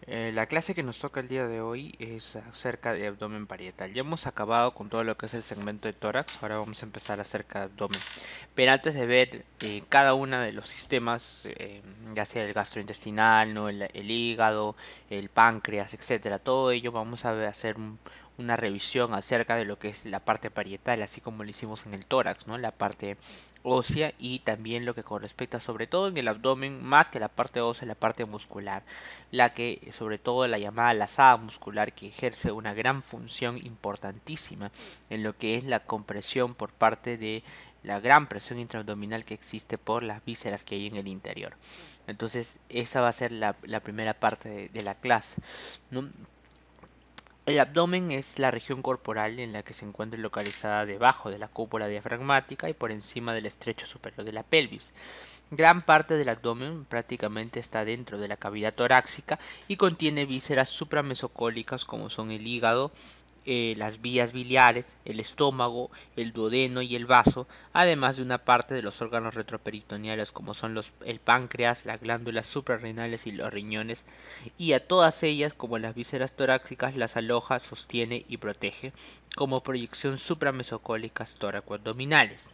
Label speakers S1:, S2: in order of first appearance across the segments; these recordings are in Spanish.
S1: La clase que nos toca el día de hoy es acerca de abdomen parietal. Ya hemos acabado con todo lo que es el segmento de tórax, ahora vamos a empezar acerca de abdomen. Pero antes de ver cada uno de los sistemas, ya sea el gastrointestinal, ¿no? el hígado, el páncreas, etcétera, todo ello vamos a hacer una revisión acerca de lo que es la parte parietal, así como lo hicimos en el tórax, ¿no? La parte ósea y también lo que con respecto sobre todo en el abdomen, más que la parte ósea, la parte muscular, la que sobre todo la llamada lazada muscular, que ejerce una gran función importantísima en lo que es la compresión por parte de la gran presión intraabdominal que existe por las vísceras que hay en el interior. Entonces esa va a ser la primera parte de la clase, ¿no? El abdomen es la región corporal en la que se encuentra localizada debajo de la cúpula diafragmática y por encima del estrecho superior de la pelvis. Gran parte del abdomen prácticamente está dentro de la cavidad torácica y contiene vísceras supramesocólicas como son el hígado, las vías biliares, el estómago, el duodeno y el vaso, además de una parte de los órganos retroperitoneales como son el páncreas, las glándulas suprarrenales y los riñones, y a todas ellas, como las vísceras torácicas, las aloja, sostiene y protege, como proyección supramesocólicas tóraco-abdominales.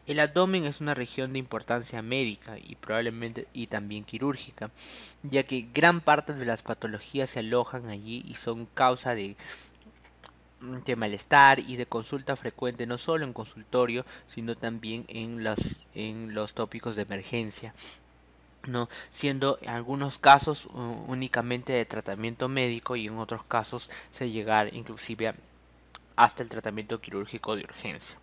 S1: El abdomen es una región de importancia médica y probablemente y también quirúrgica, ya que gran parte de las patologías se alojan allí y son causa de malestar y de consulta frecuente no solo en consultorio, sino también en los tópicos de emergencia, no siendo en algunos casos únicamente de tratamiento médico y en otros casos se llegar inclusive hasta el tratamiento quirúrgico de urgencia.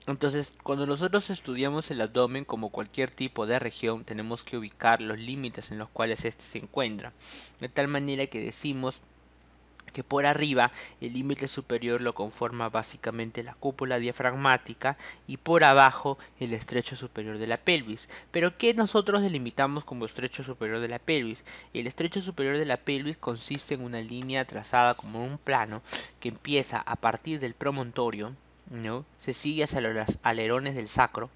S1: Entonces, cuando nosotros estudiamos el abdomen como cualquier tipo de región, tenemos que ubicar los límites en los cuales éste se encuentra, de tal manera que decimos que por arriba el límite superior lo conforma básicamente la cúpula diafragmática y por abajo el estrecho superior de la pelvis. Pero ¿qué nosotros delimitamos como estrecho superior de la pelvis? El estrecho superior de la pelvis consiste en una línea trazada como un plano que empieza a partir del promontorio, ¿no? Se sigue hacia los alerones del sacro,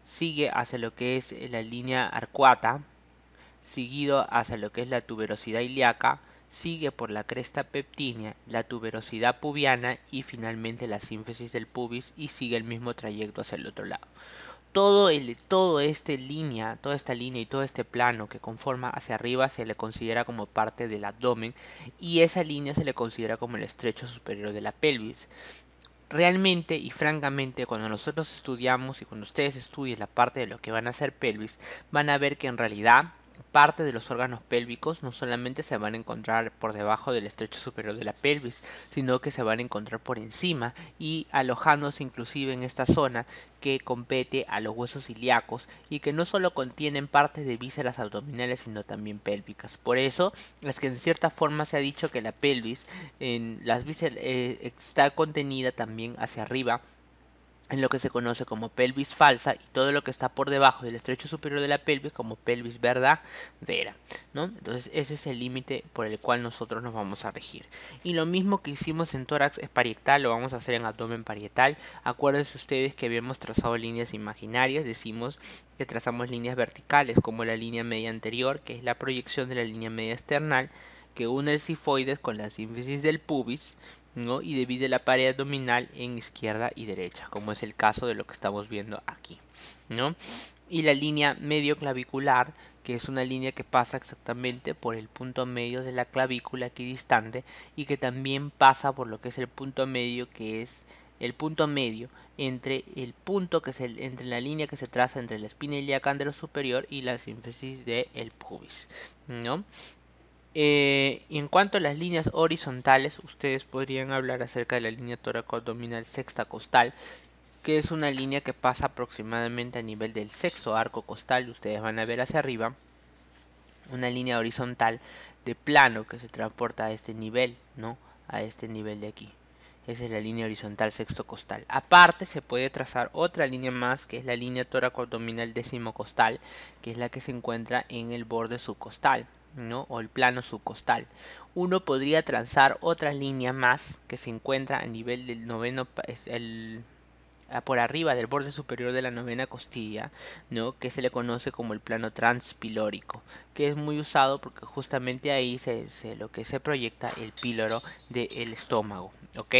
S1: sigue hacia lo que es la línea arcuata, seguido hacia lo que es la tuberosidad ilíaca, sigue por la cresta pectínea, la tuberosidad pubiana y finalmente la sínfisis del pubis y sigue el mismo trayecto hacia el otro lado. Toda esta línea y todo este plano que conforma hacia arriba se le considera como parte del abdomen y esa línea se le considera como el estrecho superior de la pelvis. Realmente y francamente, cuando nosotros estudiamos y cuando ustedes estudien la parte de lo que van a hacer pelvis, van a ver que en realidad parte de los órganos pélvicos no solamente se van a encontrar por debajo del estrecho superior de la pelvis, sino que se van a encontrar por encima y alojándose inclusive en esta zona que compete a los huesos ilíacos y que no solo contienen partes de vísceras abdominales sino también pélvicas. Por eso es que en cierta forma se ha dicho que la pelvis en las vísceras está contenida también hacia arriba en lo que se conoce como pelvis falsa y todo lo que está por debajo del estrecho superior de la pelvis como pelvis verdadera, ¿no? Entonces ese es el límite por el cual nosotros nos vamos a regir. Y lo mismo que hicimos en tórax parietal lo vamos a hacer en abdomen parietal. Acuérdense ustedes que habíamos trazado líneas imaginarias, decimos que trazamos líneas verticales como la línea media anterior, que es la proyección de la línea media external, que une el sifoides con la sínfisis del pubis, ¿no? Y divide la pared abdominal en izquierda y derecha, como es el caso de lo que estamos viendo aquí, ¿no? Y la línea medio clavicular, que es una línea que pasa exactamente por el punto medio de la clavícula equidistante y que también pasa por lo que es el punto medio, que es el punto medio entre el punto que entre la línea que se traza entre la espina ilíaca superior y la sínfisis del pubis, ¿no? Y en cuanto a las líneas horizontales, ustedes podrían hablar acerca de la línea tóraco-abdominal sexta costal, que es una línea que pasa aproximadamente a nivel del sexto arco costal. Ustedes van a ver hacia arriba una línea horizontal de plano que se transporta a este nivel, ¿no? A este nivel de aquí. Esa es la línea horizontal sexto costal. Aparte se puede trazar otra línea más, que es la línea tóraco-abdominal décimo costal, que es la que se encuentra en el borde subcostal, ¿no? O el plano subcostal. Uno podría trazar otra línea más que se encuentra a nivel del noveno, por arriba del borde superior de la novena costilla, ¿no? Que se le conoce como el plano transpilórico, que es muy usado porque justamente ahí lo que se proyecta el píloro del estómago, ¿ok?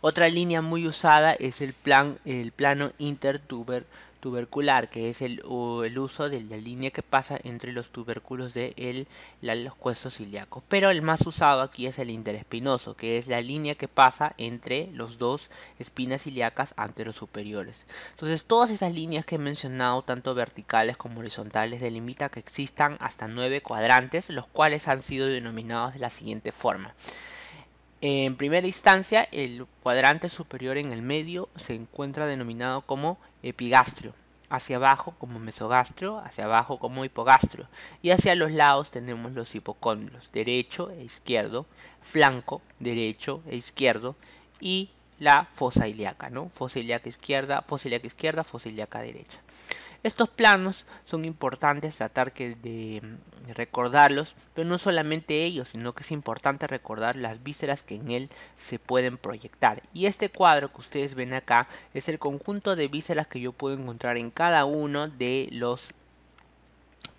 S1: Otra línea muy usada es el plano intertubercular, que es el uso de la línea que pasa entre los tubérculos de los huesos ilíacos. Pero el más usado aquí es el interespinoso, que es la línea que pasa entre los dos espinas ilíacas anterosuperiores. Entonces, todas esas líneas que he mencionado, tanto verticales como horizontales, delimitan que existan hasta 9 cuadrantes, los cuales han sido denominados de la siguiente forma. En primera instancia, el cuadrante superior en el medio se encuentra denominado como epigastrio, hacia abajo como mesogastrio, hacia abajo como hipogastrio, y hacia los lados tenemos los hipocondrios, derecho e izquierdo, flanco derecho e izquierdo, y la fosa ilíaca, ¿no? Fosa ilíaca izquierda, fosa ilíaca derecha. Estos planos son importantes tratar de recordarlos, pero no solamente ellos, sino que es importante recordar las vísceras que en él se pueden proyectar. Y este cuadro que ustedes ven acá es el conjunto de vísceras que yo puedo encontrar en cada uno de los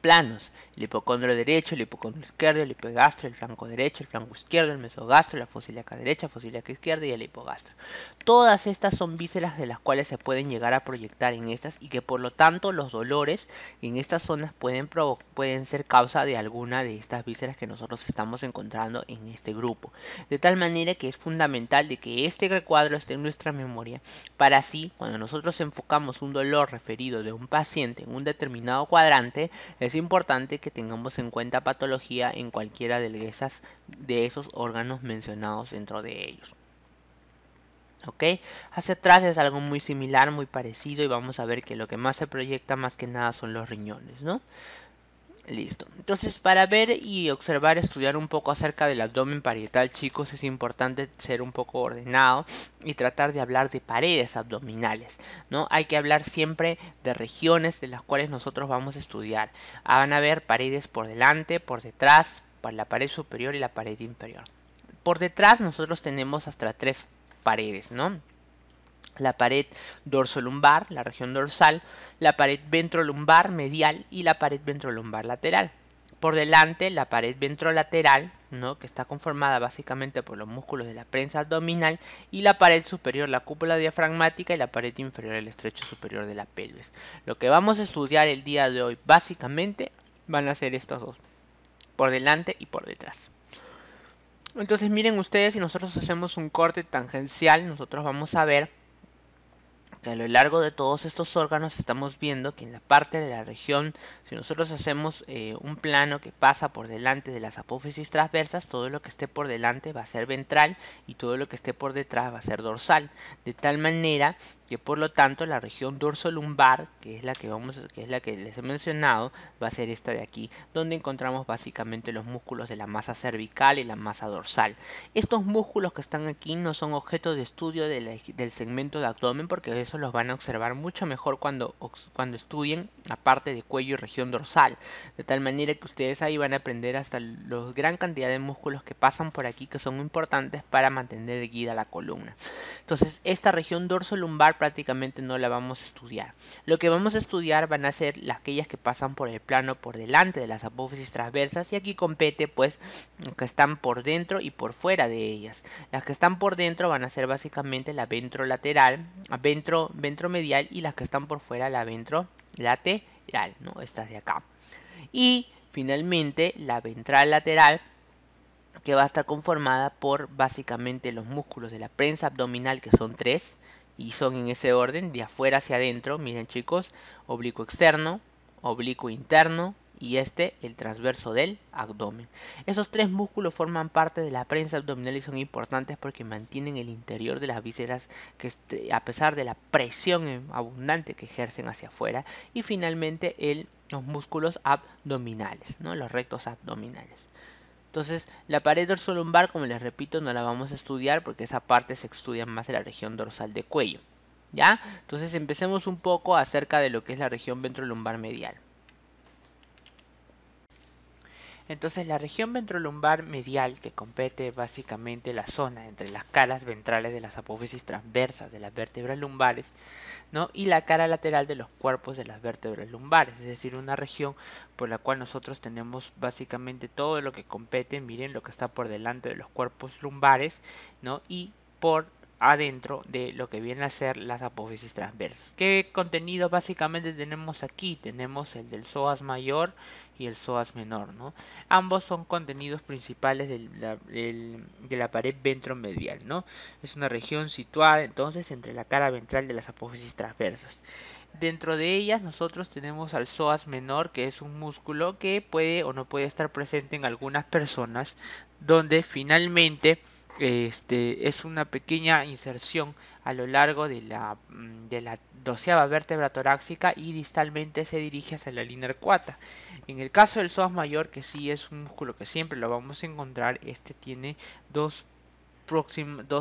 S1: planos: el hipocondrio derecho, el hipocondrio izquierdo, el hipogastrio, el flanco derecho, el flanco izquierdo, el mesogastrio, la fosa ilíaca derecha, fosa ilíaca izquierda y el hipogastrio. Todas estas son vísceras de las cuales se pueden llegar a proyectar en estas, y que por lo tanto los dolores en estas zonas pueden ser causa de alguna de estas vísceras que nosotros estamos encontrando en este grupo. De tal manera que es fundamental de que este recuadro esté en nuestra memoria, para así, cuando nosotros enfocamos un dolor referido de un paciente en un determinado cuadrante, es importante que tengamos en cuenta patología en cualquiera de esos órganos mencionados dentro de ellos. ¿Ok? Hacia atrás es algo muy similar, muy parecido, y vamos a ver que lo que más se proyecta más que nada son los riñones, ¿no? Listo. Entonces, para ver y observar, estudiar un poco acerca del abdomen parietal, chicos, es importante ser un poco ordenado y tratar de hablar de paredes abdominales, ¿no? Hay que hablar siempre de regiones de las cuales nosotros vamos a estudiar. Van a haber paredes por delante, por detrás, para la pared superior y la pared inferior. Por detrás nosotros tenemos hasta 3 paredes, ¿no? La pared dorsolumbar, la región dorsal, la pared ventrolumbar medial y la pared ventrolumbar lateral. Por delante, la pared ventrolateral, ¿no? Que está conformada básicamente por los músculos de la prensa abdominal, y la pared superior, la cúpula diafragmática, y la pared inferior, el estrecho superior de la pelvis. Lo que vamos a estudiar el día de hoy básicamente van a ser estos dos, por delante y por detrás. Entonces miren ustedes, si nosotros hacemos un corte tangencial, nosotros vamos a ver que a lo largo de todos estos órganos estamos viendo que en la parte de la región, si nosotros hacemos un plano que pasa por delante de las apófisis transversas, todo lo que esté por delante va a ser ventral y todo lo que esté por detrás va a ser dorsal, de tal manera que por lo tanto la región dorsolumbar, que es la que les he mencionado, va a ser esta de aquí, donde encontramos básicamente los músculos de la masa cervical y la masa dorsal. Estos músculos que están aquí no son objeto de estudio del segmento de abdomen, porque eso los van a observar mucho mejor cuando estudien la parte de cuello y región dorsal, de tal manera que ustedes ahí van a aprender hasta la gran cantidad de músculos que pasan por aquí, que son importantes para mantener erguida la columna. Entonces esta región dorsolumbar prácticamente no la vamos a estudiar. Lo que vamos a estudiar van a ser aquellas que pasan por el plano por delante de las apófisis transversas, y aquí compete pues que están por dentro y por fuera de ellas. Las que están por dentro van a ser básicamente la ventrolateral, ventromedial, y las que están por fuera la ventrolateral, ¿no? Estas de acá. Y finalmente la ventral lateral, que va a estar conformada por básicamente los músculos de la prensa abdominal, que son 3 y son en ese orden, de afuera hacia adentro. Miren chicos, oblicuo externo, oblicuo interno y el transverso del abdomen. Esos 3 músculos forman parte de la prensa abdominal y son importantes porque mantienen el interior de las vísceras, que a pesar de la presión abundante que ejercen hacia afuera. Y finalmente los músculos abdominales, ¿no? Los rectos abdominales. Entonces, la pared dorsolumbar, como les repito, no la vamos a estudiar porque esa parte se estudia más de la región dorsal de cuello, ¿ya? Entonces, empecemos un poco acerca de lo que es la región ventrolumbar medial. Entonces la región ventrolumbar medial, que compete básicamente la zona entre las caras ventrales de las apófisis transversas de las vértebras lumbares, ¿no? Y la cara lateral de los cuerpos de las vértebras lumbares, es decir, una región por la cual nosotros tenemos básicamente todo lo que compete, miren lo que está por delante de los cuerpos lumbares, ¿no? Y por adentro de lo que viene a ser las apófisis transversas. ¿Qué contenido básicamente tenemos aquí? Tenemos el del psoas mayor y el psoas menor, ¿no? Ambos son contenidos principales de la pared ventromedial, ¿no? Es una región situada entonces entre la cara ventral de las apófisis transversas. Dentro de ellas nosotros tenemos al psoas menor, que es un músculo que puede o no puede estar presente en algunas personas, donde finalmente es una pequeña inserción a lo largo de la 12ª vértebra torácica y distalmente se dirige hacia la línea arcuata. En el caso del psoas mayor, que sí es un músculo que siempre lo vamos a encontrar, tiene dos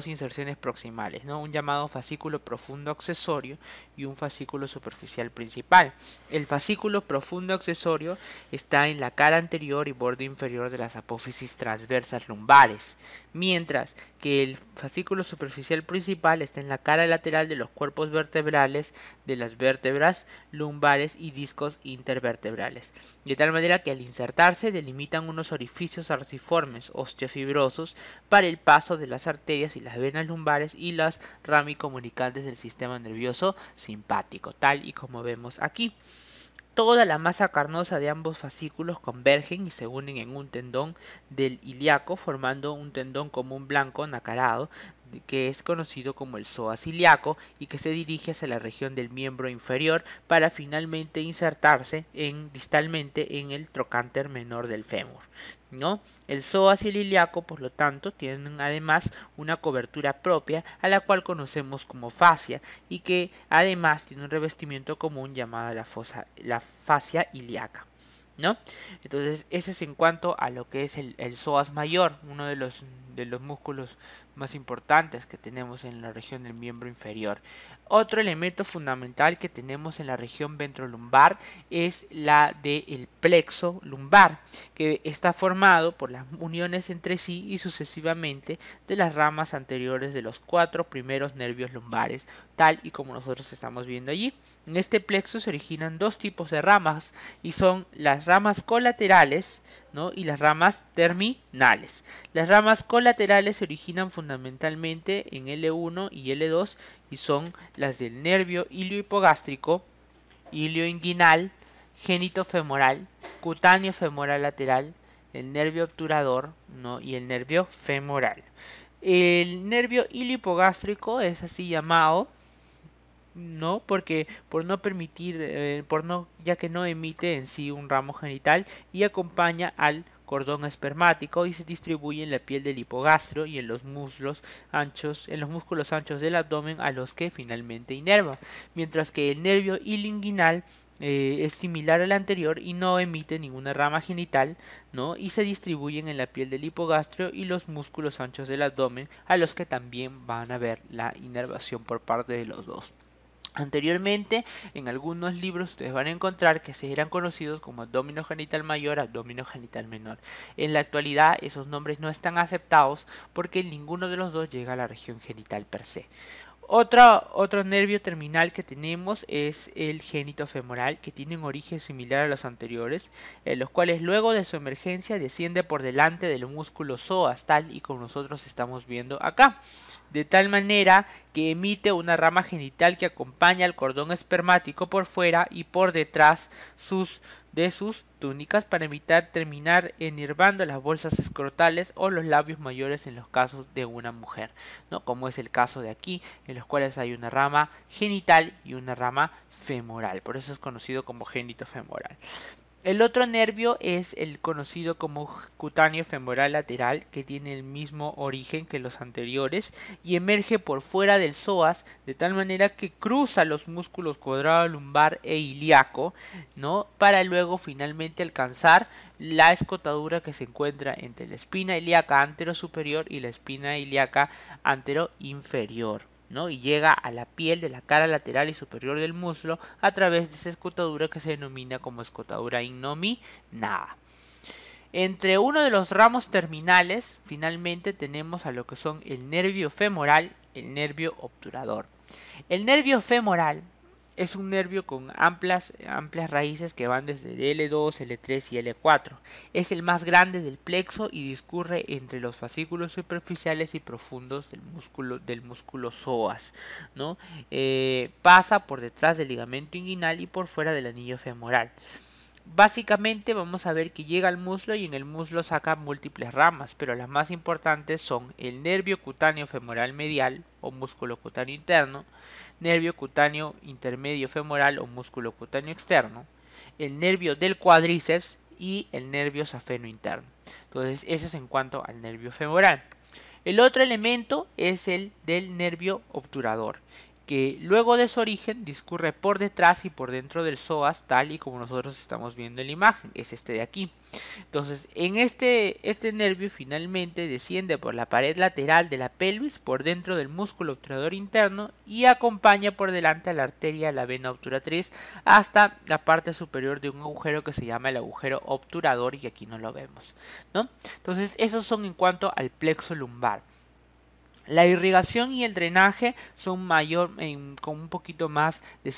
S1: inserciones proximales, ¿no? Un llamado fascículo profundo accesorio y un fascículo superficial principal. El fascículo profundo accesorio está en la cara anterior y borde inferior de las apófisis transversas lumbares, mientras que el fascículo superficial principal está en la cara lateral de los cuerpos vertebrales de las vértebras lumbares y discos intervertebrales, de tal manera que al insertarse delimitan unos orificios arciformes osteofibrosos para el paso de las arterias y las venas lumbares y las ramicomunicantes del sistema nervioso simpático, tal y como vemos aquí. Toda la masa carnosa de ambos fascículos convergen y se unen en un tendón del ilíaco, formando un tendón común blanco nacarado, que es conocido como el psoas ilíaco y que se dirige hacia la región del miembro inferior para finalmente insertarse distalmente en el trocánter menor del fémur, ¿no? El psoas y el ilíaco, por lo tanto, tienen además una cobertura propia a la cual conocemos como fascia y que además tiene un revestimiento común llamada la fascia ilíaca, ¿no? Entonces, eso es en cuanto a lo que es el psoas mayor, uno de los músculos más importantes que tenemos en la región del miembro inferior. Otro elemento fundamental que tenemos en la región ventrolumbar es la del plexo lumbar, que está formado por las uniones entre sí y sucesivamente de las ramas anteriores de los 4 primeros nervios lumbares, tal y como nosotros estamos viendo allí. En este plexo se originan dos tipos de ramas y son las ramas colaterales, ¿no? Y las ramas terminales. Las ramas colaterales se originan fundamentalmente en L1 y L2 y son las del nervio iliohipogástrico, ilioinguinal, genitofemoral, cutáneo femoral lateral, el nervio obturador, ¿no? Y el nervio femoral. El nervio iliohipogástrico es así llamado, ¿no? Porque por no permitir, ya que no emite en sí un ramo genital y acompaña al cordón espermático y se distribuye en la piel del hipogastrio y en los músculos anchos del abdomen a los que finalmente inerva, mientras que el nervio ilinguinal es similar al anterior y no emite ninguna rama genital, ¿no? Y se distribuyen en la piel del hipogastrio y los músculos anchos del abdomen a los que también van a ver la inervación por parte de los dos. Anteriormente, en algunos libros ustedes van a encontrar que se eran conocidos como abdomino genital mayor, abdomino genital menor. En la actualidad esos nombres no están aceptados porque ninguno de los dos llega a la región genital per se. Otro nervio terminal que tenemos es el genitofemoral, que tiene un origen similar a los anteriores, los cuales luego de su emergencia desciende por delante del músculo psoas, tal y como nosotros estamos viendo acá, de tal manera que emite una rama genital que acompaña al cordón espermático por fuera y por detrás de sus túnicas para evitar terminar enervando las bolsas escrotales o los labios mayores en los casos de una mujer, ¿no? Como es el caso de aquí, en los cuales hay una rama genital y una rama femoral, por eso es conocido como genitofemoral. El otro nervio es el conocido como cutáneo femoral lateral, que tiene el mismo origen que los anteriores y emerge por fuera del psoas de tal manera que cruza los músculos cuadrado lumbar e ilíaco, ¿no? Para luego finalmente alcanzar la escotadura que se encuentra entre la espina ilíaca anterosuperior y la espina ilíaca anteroinferior, ¿no? Y llega a la piel de la cara lateral y superior del muslo a través de esa escotadura que se denomina como escotadura innominada. Entre uno de los ramos terminales, finalmente tenemos a lo que son el nervio femoral, el nervio obturador. El nervio femoral es un nervio con amplias raíces que van desde L2, L3 y L4. Es el más grande del plexo y discurre entre los fascículos superficiales y profundos del músculo psoas, ¿no? Pasa por detrás del ligamento inguinal y por fuera del anillo femoral. Básicamente vamos a ver que llega al muslo y en el muslo saca múltiples ramas, pero las más importantes son el nervio cutáneo femoral medial o músculo cutáneo interno, nervio cutáneo intermedio femoral o músculo cutáneo externo, el nervio del cuádriceps y el nervio safeno interno. Entonces eso es en cuanto al nervio femoral. El otro elemento es el del nervio obturador, que luego de su origen discurre por detrás y por dentro del psoas, tal y como nosotros estamos viendo en la imagen, es este de aquí. Entonces, en este nervio finalmente desciende por la pared lateral de la pelvis, por dentro del músculo obturador interno y acompaña por delante a la arteria, la vena obturatriz, hasta la parte superior de un agujero que se llama el agujero obturador y aquí no lo vemos, ¿no? Entonces, esos son en cuanto al plexo lumbar. La irrigación y el drenaje son con un poquito más de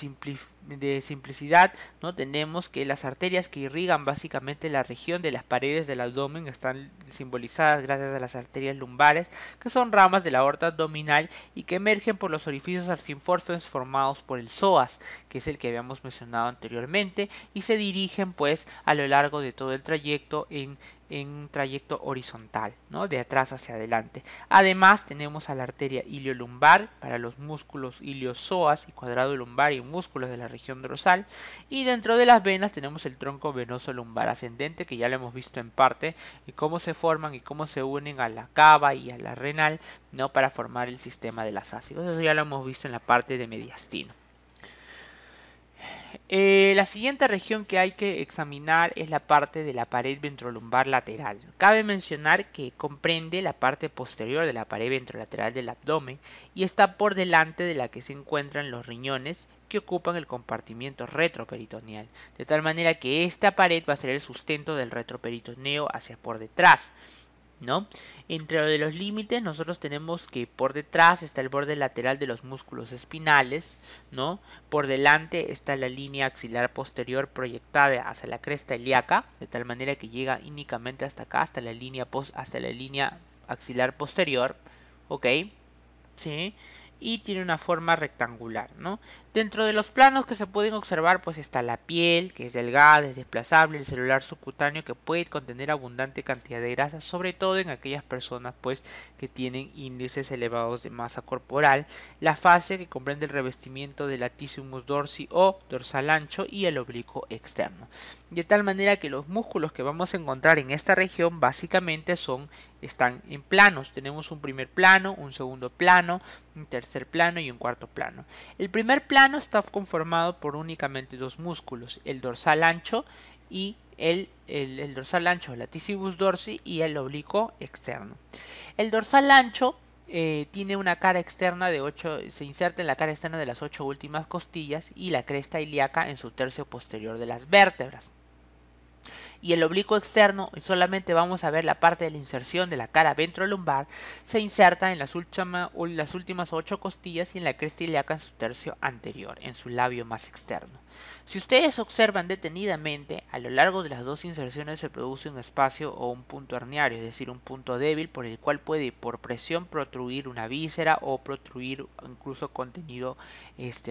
S1: simplicidad, ¿no? Tenemos que las arterias que irrigan básicamente la región de las paredes del abdomen están simbolizadas gracias a las arterias lumbares, que son ramas de la aorta abdominal y que emergen por los orificios arciformes formados por el psoas, que es el que habíamos mencionado anteriormente, y se dirigen pues a lo largo de todo el trayecto en un trayecto horizontal, ¿no? De atrás hacia adelante. Además tenemos a la arteria iliolumbar para los músculos iliosoas y cuadrado lumbar y músculos de la región dorsal, y dentro de las venas tenemos el tronco venoso lumbar ascendente, que ya lo hemos visto en parte, y cómo se forman y cómo se unen a la cava y a la renal, ¿no? Para formar el sistema de las ácidos. Eso ya lo hemos visto en la parte de mediastino. La siguiente región que hay que examinar es la parte de la pared ventrolumbar lateral. Cabe mencionar que comprende la parte posterior de la pared ventrolateral del abdomen y está por delante de la que se encuentran los riñones que ocupan el compartimiento retroperitoneal, de tal manera que esta pared va a ser el sustento del retroperitoneo hacia por detrás, ¿no? Entre los límites nosotros tenemos que por detrás está el borde lateral de los músculos espinales, ¿no? Por delante está la línea axilar posterior proyectada hacia la cresta ilíaca, de tal manera que llega únicamente hasta acá, hasta la línea axilar posterior, ¿ok? ¿Sí? Y tiene una forma rectangular, ¿no? Dentro de los planos que se pueden observar pues está la piel, que es delgada, es desplazable, el celular subcutáneo que puede contener abundante cantidad de grasa, sobre todo en aquellas personas pues que tienen índices elevados de masa corporal, la fascia que comprende el revestimiento de latissimus dorsi o dorsal ancho y el oblicuo externo. De tal manera que los músculos que vamos a encontrar en esta región básicamente están en planos. Tenemos un primer plano, un segundo plano, un tercer plano y un cuarto plano. El primer plano está conformado por únicamente dos músculos, el dorsal ancho y el dorsal ancho, el latissimus dorsi y el oblicuo externo. El dorsal ancho tiene una cara externa de 8, se inserta en la cara externa de las 8 últimas costillas y la cresta ilíaca en su tercio posterior de las vértebras. Y el oblicuo externo, solamente vamos a ver la parte de la inserción de la cara ventrolumbar, se inserta en las últimas 8 costillas y en la cresta ilíaca en su tercio anterior, en su labio más externo. Si ustedes observan detenidamente, a lo largo de las dos inserciones se produce un espacio o un punto herniario, es decir, un punto débil por el cual puede por presión protruir una víscera o protruir incluso contenido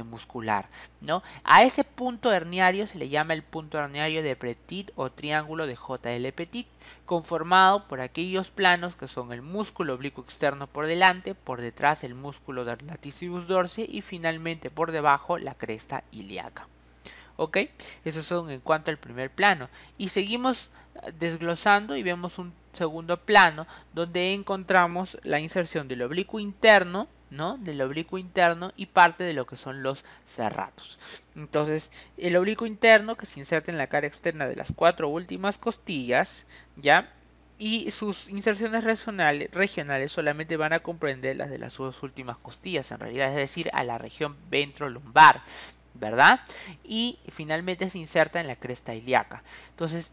S1: muscular, ¿no? A ese punto herniario se le llama el punto herniario de Petit o triángulo de J.L. Petit, conformado por aquellos planos que son el músculo oblicuo externo por delante, por detrás el músculo del latissimus dorsi y finalmente por debajo la cresta ilíaca. ¿Ok? Esos son en cuanto al primer plano. Y seguimos desglosando y vemos un segundo plano donde encontramos la inserción del oblicuo interno, ¿no? Del oblicuo interno y parte de lo que son los serratos. Entonces, el oblicuo interno que se inserta en la cara externa de las 4 últimas costillas, ¿ya? Y sus inserciones regionales solamente van a comprender las de las 2 últimas costillas, en realidad, es decir, a la región ventrolumbar, ¿verdad? Y finalmente se inserta en la cresta ilíaca. Entonces,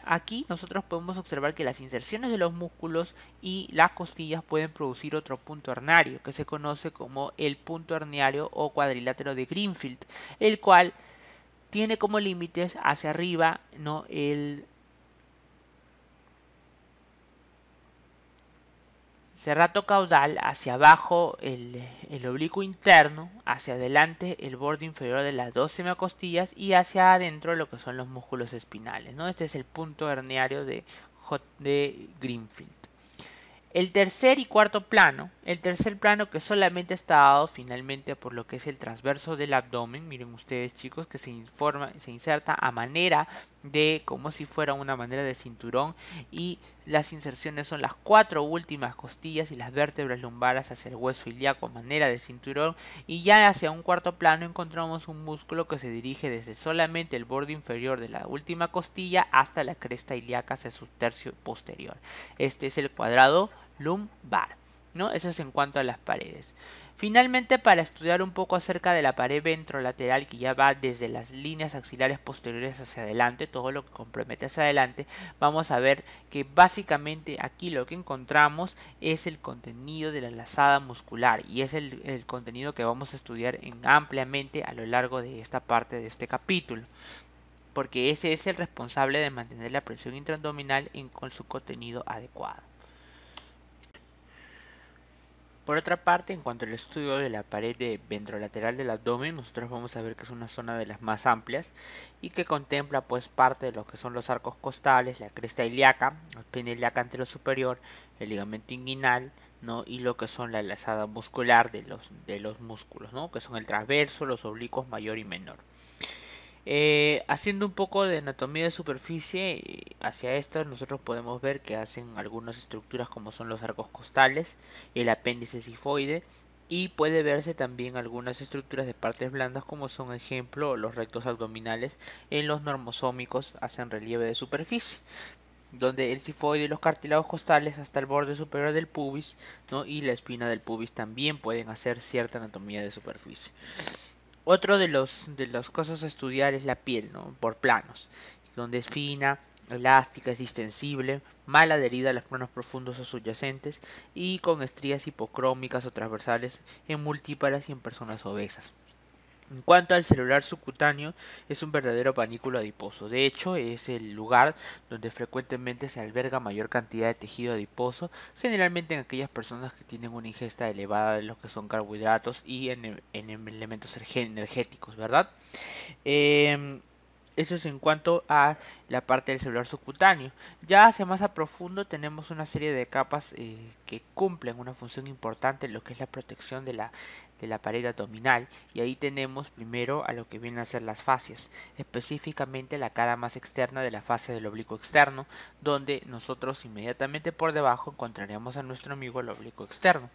S1: Aquí nosotros podemos observar que las inserciones de los músculos y las costillas pueden producir otro punto herniario que se conoce como el punto herniario o cuadrilátero de Greenfield, el cual tiene como límites hacia arriba, ¿no?, el serrato caudal, hacia abajo el oblicuo interno, hacia adelante el borde inferior de las dos semicostillas y hacia adentro lo que son los músculos espinales, ¿no? Este es el punto herniario de Greenfield. El tercer y cuarto plano, el tercer plano que solamente está dado finalmente por lo que es el transverso del abdomen, miren ustedes chicos que se inserta a manera de como si fuera una manera de cinturón, y las inserciones son las cuatro últimas costillas y las vértebras lumbares hacia el hueso ilíaco a manera de cinturón, y ya hacia un cuarto plano encontramos un músculo que se dirige desde solamente el borde inferior de la última costilla hasta la cresta ilíaca hacia su tercio posterior. Este es el cuadrado lumbar, ¿no? Eso es en cuanto a las paredes. Finalmente, para estudiar un poco acerca de la pared ventrolateral, que ya va desde las líneas axilares posteriores hacia adelante, todo lo que compromete hacia adelante, vamos a ver que básicamente aquí lo que encontramos es el contenido de la lazada muscular, y es el contenido que vamos a estudiar ampliamente a lo largo de esta parte de este capítulo, porque ese es el responsable de mantener la presión intraabdominal con su contenido adecuado. Por otra parte, en cuanto al estudio de la pared ventrolateral del abdomen, nosotros vamos a ver que es una zona de las más amplias y que contempla pues parte de lo que son los arcos costales, la cresta ilíaca, la espina ilíaca anterosuperior, el ligamento inguinal, ¿no?, y lo que son la lazada muscular de los músculos, ¿no?, que son el transverso, los oblicuos mayor y menor. Haciendo un poco de anatomía de superficie hacia esto, nosotros podemos ver que hacen algunas estructuras como son los arcos costales, el apéndice sifoide, y puede verse también algunas estructuras de partes blandas como son ejemplo los rectos abdominales en los normosómicos hacen relieve de superficie, donde el sifoide y los cartílagos costales hasta el borde superior del pubis, ¿no?, y la espina del pubis también pueden hacer cierta anatomía de superficie. Otro de las cosas a estudiar es la piel, ¿no?, por planos, donde es fina, elástica, es distensible, mal adherida a los planos profundos o subyacentes y con estrías hipocrómicas o transversales en multíparas y en personas obesas. En cuanto al celular subcutáneo, es un verdadero panículo adiposo. De hecho, es el lugar donde frecuentemente se alberga mayor cantidad de tejido adiposo, generalmente en aquellas personas que tienen una ingesta elevada de lo que son carbohidratos y en elementos energéticos, ¿verdad? Eso es en cuanto a la parte del celular subcutáneo. Ya hacia más a profundo tenemos una serie de capas que cumplen una función importante en lo que es la protección de la pared abdominal, y ahí tenemos primero a lo que vienen a ser las fascias, específicamente la cara más externa de la fascia del oblicuo externo, donde nosotros inmediatamente por debajo encontraremos a nuestro amigo el oblicuo externo.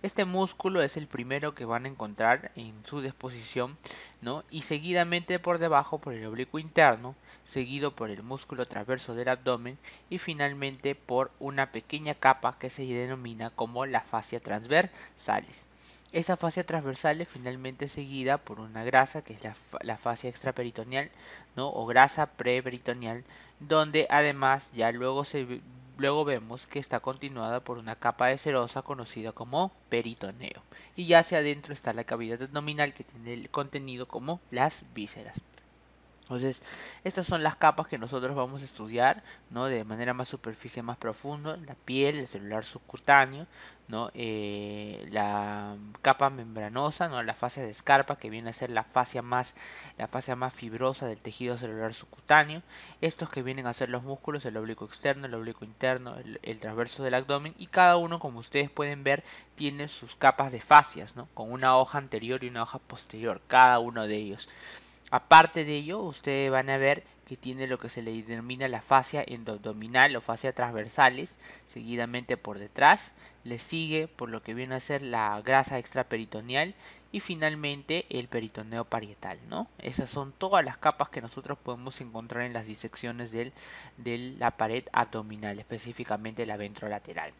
S1: Este músculo es el primero que van a encontrar en su disposición, ¿no?, y seguidamente por debajo por el oblicuo interno, seguido por el músculo transverso del abdomen y finalmente por una pequeña capa que se denomina como la fascia transversalis. Esa fascia transversal es finalmente seguida por una grasa que es la fascia extraperitoneal, ¿no?, o grasa preperitoneal, donde además ya luego vemos que está continuada por una capa de serosa conocida como peritoneo. Y ya hacia adentro está la cavidad abdominal que tiene el contenido como las vísceras. Entonces, estas son las capas que nosotros vamos a estudiar, ¿no?, de manera más superficial, más profunda: la piel, el celular subcutáneo, ¿no?, la capa membranosa, ¿no?, la fascia de escarpa, que viene a ser la fascia más fibrosa del tejido celular subcutáneo, estos que vienen a ser los músculos, el oblicuo externo, el oblicuo interno, el transverso del abdomen, y cada uno, como ustedes pueden ver, tiene sus capas de fascias, ¿no?, con una hoja anterior y una hoja posterior, cada uno de ellos. Aparte de ello, ustedes van a ver que tiene lo que se le denomina la fascia endoabdominal o fascia transversalis, seguidamente por detrás, le sigue por lo que viene a ser la grasa extraperitoneal y finalmente el peritoneo parietal, ¿no? Esas son todas las capas que nosotros podemos encontrar en las disecciones de la pared abdominal, específicamente la ventrolateral.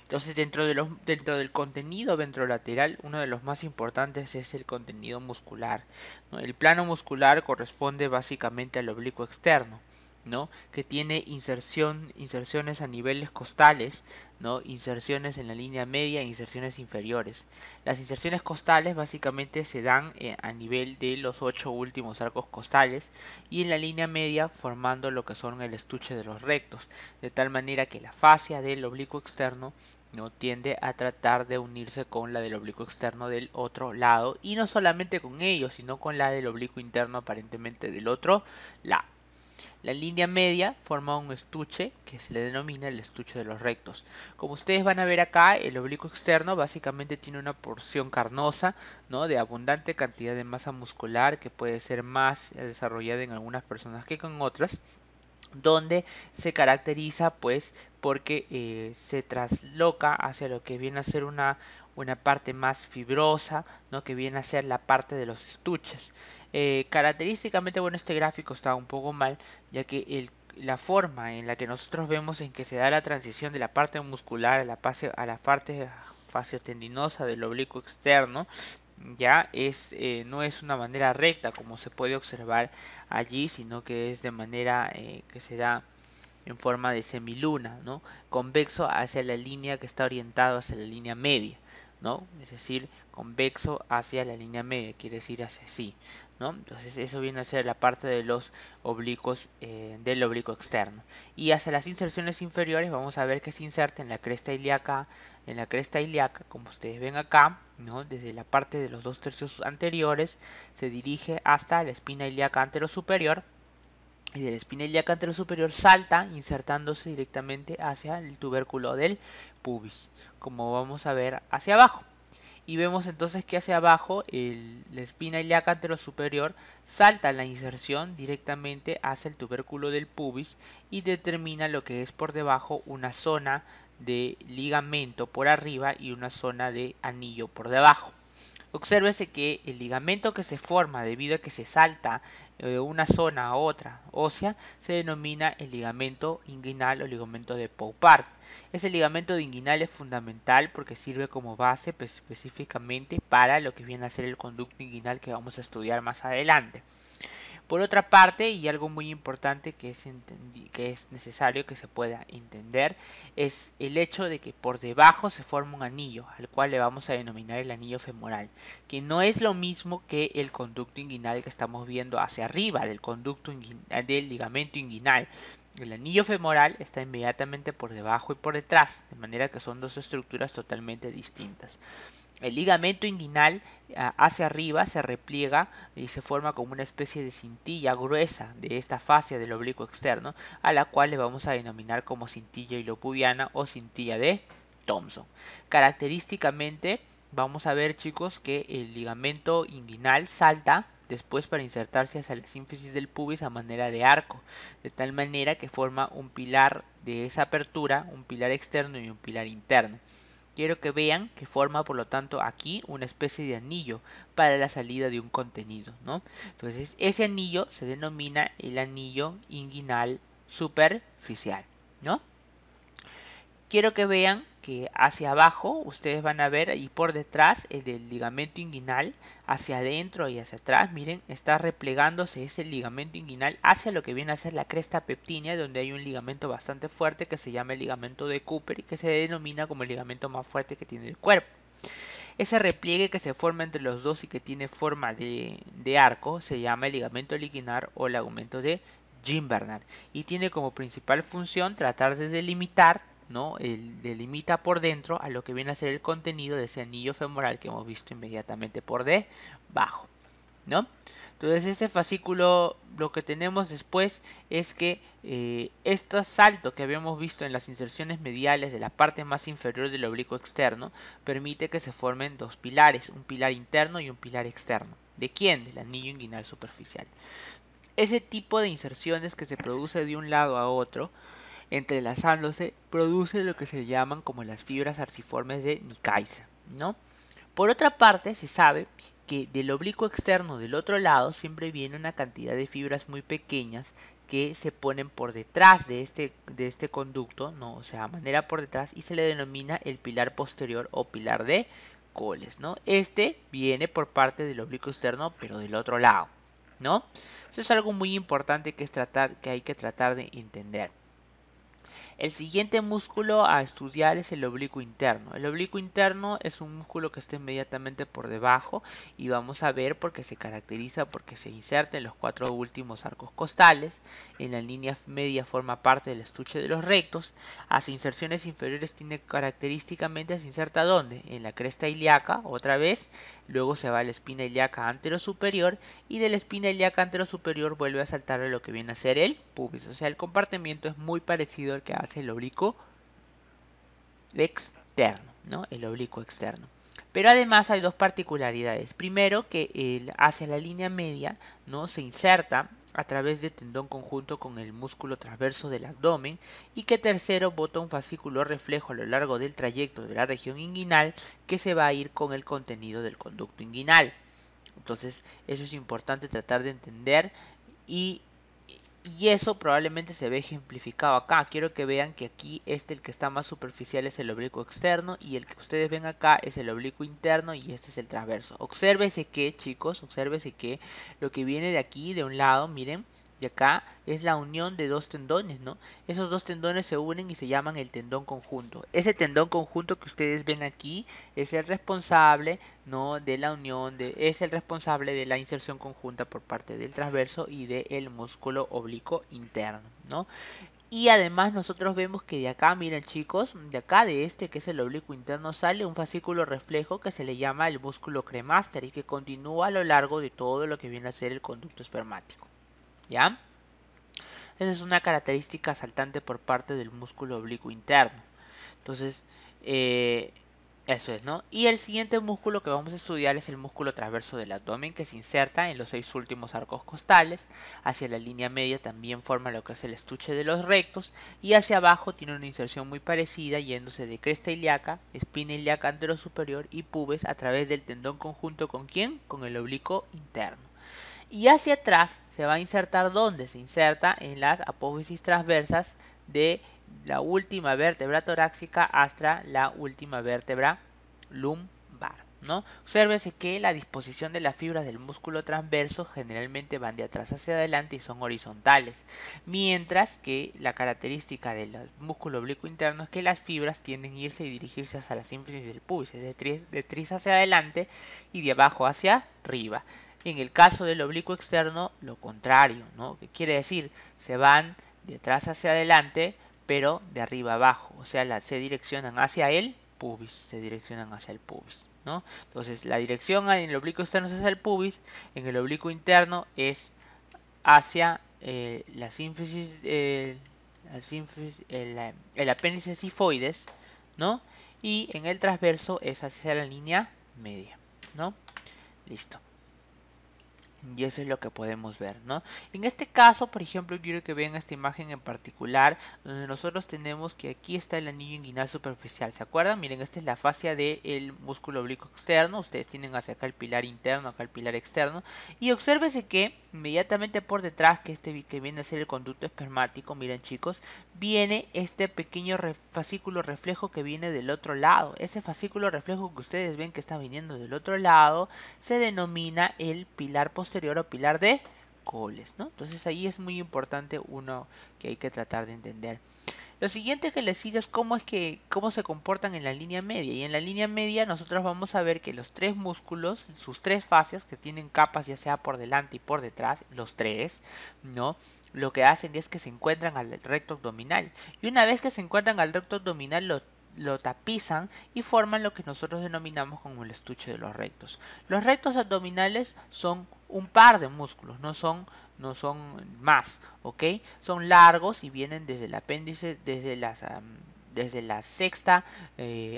S1: Entonces, dentro del contenido ventrolateral, uno de los más importantes es el contenido muscular, ¿no? El plano muscular corresponde básicamente al oblicuo externo, ¿no? Que tiene inserciones a niveles costales, ¿no? Inserciones en la línea media e inserciones inferiores. Las inserciones costales básicamente se dan a nivel de los 8 últimos arcos costales y en la línea media formando lo que son el estuche de los rectos, de tal manera que la fascia del oblicuo externo no tiende a tratar de unirse con la del oblicuo externo del otro lado, y no solamente con ellos, sino con la del oblicuo interno aparentemente del otro lado. La línea media forma un estuche que se le denomina el estuche de los rectos. Como ustedes van a ver acá, el oblicuo externo básicamente tiene una porción carnosa, ¿no? De abundante cantidad de masa muscular, que puede ser más desarrollada en algunas personas que con otras, donde se caracteriza pues porque se trasloca hacia lo que viene a ser una parte más fibrosa, ¿no? Que viene a ser la parte de los estuches. Característicamente, bueno, este gráfico está un poco mal, ya que la forma en la que nosotros vemos en que se da la transición de la parte muscular a la parte fasciotendinosa del oblicuo externo, ya no es una manera recta como se puede observar allí, sino que es de manera que se da en forma de semiluna, ¿no? Convexo hacia la línea que está orientado hacia la línea media, ¿no? Es decir, convexo hacia la línea media, quiere decir hacia así, ¿no? Entonces eso viene a ser la parte de los oblicuos del oblicuo externo. Y hacia las inserciones inferiores vamos a ver que se inserta en la cresta ilíaca, como ustedes ven acá, ¿no? Desde la parte de los 2/3 anteriores se dirige hasta la espina ilíaca anterosuperior, y de la espina ilíaca anterosuperior salta insertándose directamente hacia el tubérculo del pubis, como vamos a ver hacia abajo. Y vemos entonces que hacia abajo la espina ilíaca anterosuperior salta la inserción directamente hacia el tubérculo del pubis y determina lo que es por debajo una zona de ligamento por arriba y una zona de anillo por debajo. Obsérvese que el ligamento que se forma debido a que se salta de una zona a otra ósea se denomina el ligamento inguinal o ligamento de Poupart. Ese ligamento inguinal es fundamental porque sirve como base específicamente para lo que viene a ser el conducto inguinal que vamos a estudiar más adelante. Por otra parte, y algo muy importante que es necesario que se pueda entender, es el hecho de que por debajo se forma un anillo, al cual le vamos a denominar el anillo femoral, que no es lo mismo que el conducto inguinal que estamos viendo hacia arriba del ligamento inguinal. El anillo femoral está inmediatamente por debajo y por detrás, de manera que son dos estructuras totalmente distintas. El ligamento inguinal hacia arriba se repliega y se forma como una especie de cintilla gruesa de esta fascia del oblicuo externo, a la cual le vamos a denominar como cintilla hilopubiana o cintilla de Thomson. Característicamente vamos a ver, chicos, que el ligamento inguinal salta después para insertarse hacia la sínfisis del pubis a manera de arco, de tal manera que forma un pilar de esa apertura, un pilar externo y un pilar interno. Quiero que vean que forma, por lo tanto, aquí una especie de anillo para la salida de un contenido, ¿no? Entonces, ese anillo se denomina el anillo inguinal superficial, ¿no? Quiero que vean que hacia abajo ustedes van a ver y por detrás el del ligamento inguinal, hacia adentro y hacia atrás, miren, está replegándose ese ligamento inguinal hacia lo que viene a ser la cresta peptínea, donde hay un ligamento bastante fuerte que se llama el ligamento de Cooper y que se denomina como el ligamento más fuerte que tiene el cuerpo. Ese repliegue que se forma entre los dos y que tiene forma de arco se llama el ligamento liguinar o el ligamento de Gimbernard, y tiene como principal función tratar de delimitar, ¿no? Delimita por dentro a lo que viene a ser el contenido de ese anillo femoral que hemos visto inmediatamente por debajo, ¿no? Entonces ese fascículo, lo que tenemos después es que este salto que habíamos visto en las inserciones mediales de la parte más inferior del oblicuo externo permite que se formen dos pilares, un pilar interno y un pilar externo. ¿De quién? Del anillo inguinal superficial. Ese tipo de inserciones que se produce de un lado a otro, entrelazándose, produce lo que se llaman como las fibras arciformes de Nycaisa, ¿no? Por otra parte, se sabe que del oblicuo externo del otro lado siempre viene una cantidad de fibras muy pequeñas que se ponen por detrás de este conducto, ¿no? O sea, a manera por detrás, y se le denomina el pilar posterior o pilar de Coles, ¿no? Este viene por parte del oblicuo externo, pero del otro lado, ¿no? Eso es algo muy importante que hay que tratar de entender. El siguiente músculo a estudiar es el oblicuo interno. El oblicuo interno es un músculo que está inmediatamente por debajo y vamos a ver porque se caracteriza porque se inserta en los 4 últimos arcos costales. En la línea media forma parte del estuche de los rectos. Hacia inserciones inferiores tiene característicamente se inserta ¿dónde? En la cresta ilíaca, otra vez. Luego se va a la espina ilíaca anterosuperior y de la espina ilíaca anterosuperior vuelve a saltar a lo que viene a ser el pubis. O sea, el compartimiento es muy parecido al que hace el oblicuo externo, ¿no? El oblicuo externo. Pero además hay dos particularidades. Primero, que hacia la línea media, ¿no? Se inserta a través del tendón conjunto con el músculo transverso del abdomen, y que tercero, bota un fascículo reflejo a lo largo del trayecto de la región inguinal que se va a ir con el contenido del conducto inguinal. Entonces eso es importante tratar de entender y eso probablemente se ve ejemplificado acá. Quiero que vean que aquí el que está más superficial es el oblicuo externo y el que ustedes ven acá es el oblicuo interno y este es el transverso. Obsérvese que, chicos, obsérvese que lo que viene de aquí, de un lado, miren, de acá es la unión de dos tendones, ¿no? Esos dos tendones se unen y se llaman el tendón conjunto. Ese tendón conjunto que ustedes ven aquí es el responsable, ¿no? De la unión, es el responsable de la inserción conjunta por parte del transverso y del músculo oblicuo interno, ¿no? Y además nosotros vemos que de acá, miren chicos, de acá de que es el oblicuo interno sale un fascículo reflejo que se le llama el músculo cremaster y que continúa a lo largo de todo lo que viene a ser el conducto espermático. ¿Ya? Esa es una característica saltante por parte del músculo oblicuo interno. Entonces, eso es, ¿no? Y el siguiente músculo que vamos a estudiar es el músculo transverso del abdomen, que se inserta en los 6 últimos arcos costales. Hacia la línea media también forma lo que es el estuche de los rectos, y hacia abajo tiene una inserción muy parecida, yéndose de cresta ilíaca, espina ilíaca anterosuperior y pubes a través del tendón conjunto ¿con quién? Con el oblicuo interno. Y hacia atrás se va a insertar ¿dónde? Se inserta en las apófisis transversas de la última vértebra torácica hasta la última vértebra lumbar, ¿no? Obsérvese que la disposición de las fibras del músculo transverso generalmente van de atrás hacia adelante y son horizontales, mientras que la característica del músculo oblicuo interno es que las fibras tienden a irse y dirigirse hacia la sínfisis del pubis, de tris hacia adelante y de abajo hacia arriba. En el caso del oblicuo externo, lo contrario, ¿no? ¿Qué quiere decir? Se van de atrás hacia adelante, pero de arriba abajo. O sea, se direccionan hacia el pubis. Se direccionan hacia el pubis, ¿no? Entonces, la dirección en el oblicuo externo es hacia el pubis. En el oblicuo interno es hacia la sínfisis, el apéndice sifoides, ¿no? Y en el transverso es hacia la línea media, ¿no? Listo. Y eso es lo que podemos ver, ¿no? En este caso, por ejemplo, quiero que vean esta imagen en particular, donde nosotros tenemos que aquí está el anillo inguinal superficial, ¿se acuerdan? Miren, esta es la fascia del músculo oblicuo externo, ustedes tienen hacia acá el pilar interno, acá el pilar externo, y obsérvese que inmediatamente por detrás, que viene a ser el conducto espermático, miren chicos, viene este pequeño fascículo reflejo que viene del otro lado. Ese fascículo reflejo que ustedes ven que está viniendo del otro lado se denomina el pilar posterior o pilar de Coles, ¿no? Entonces ahí es muy importante uno que hay que tratar de entender. Lo siguiente que le sigue es cómo se comportan en la línea media. Y en la línea media nosotros vamos a ver que los tres músculos, sus tres fascias que tienen capas ya sea por delante y por detrás, los tres, ¿no? Lo que hacen es que se encuentran al recto abdominal. Y una vez que se encuentran al recto abdominal, lo tapizan y forman lo que nosotros denominamos como el estuche de los rectos. Los rectos abdominales son un par de músculos, no son más, ¿ok? Son largos y vienen desde el apéndice, desde la sexta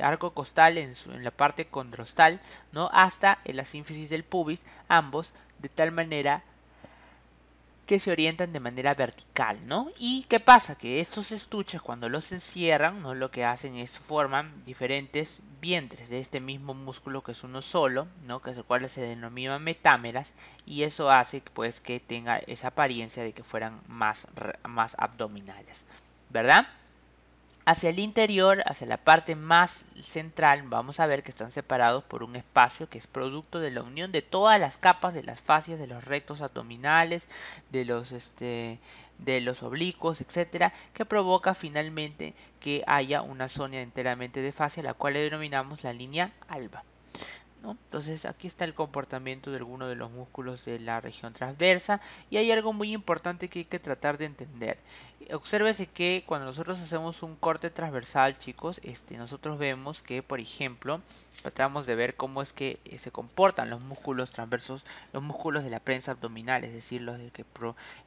S1: arco costal en la parte condrostal, ¿no? Hasta la sínfisis del pubis, ambos de tal manera que se orientan de manera vertical, ¿no? ¿Y qué pasa? Que estos estuches cuando los encierran, ¿no? Lo que hacen es forman diferentes vientres de este mismo músculo que es uno solo, ¿no? Que es el cual se denomina metámeras, y eso hace pues que tenga esa apariencia de que fueran más abdominales, ¿verdad? Hacia el interior, hacia la parte más central, vamos a ver que están separados por un espacio que es producto de la unión de todas las capas de las fascias, de los rectos abdominales, de los oblicuos, etcétera, que provoca finalmente que haya una zona enteramente de fascia, la cual le denominamos la línea alba, ¿no? Entonces aquí está el comportamiento de algunos de los músculos de la región transversa, y hay algo muy importante que hay que tratar de entender. Obsérvese que cuando nosotros hacemos un corte transversal, chicos, nosotros vemos que, por ejemplo, tratamos de ver cómo es que se comportan los músculos transversos, los músculos de la prensa abdominal, es decir,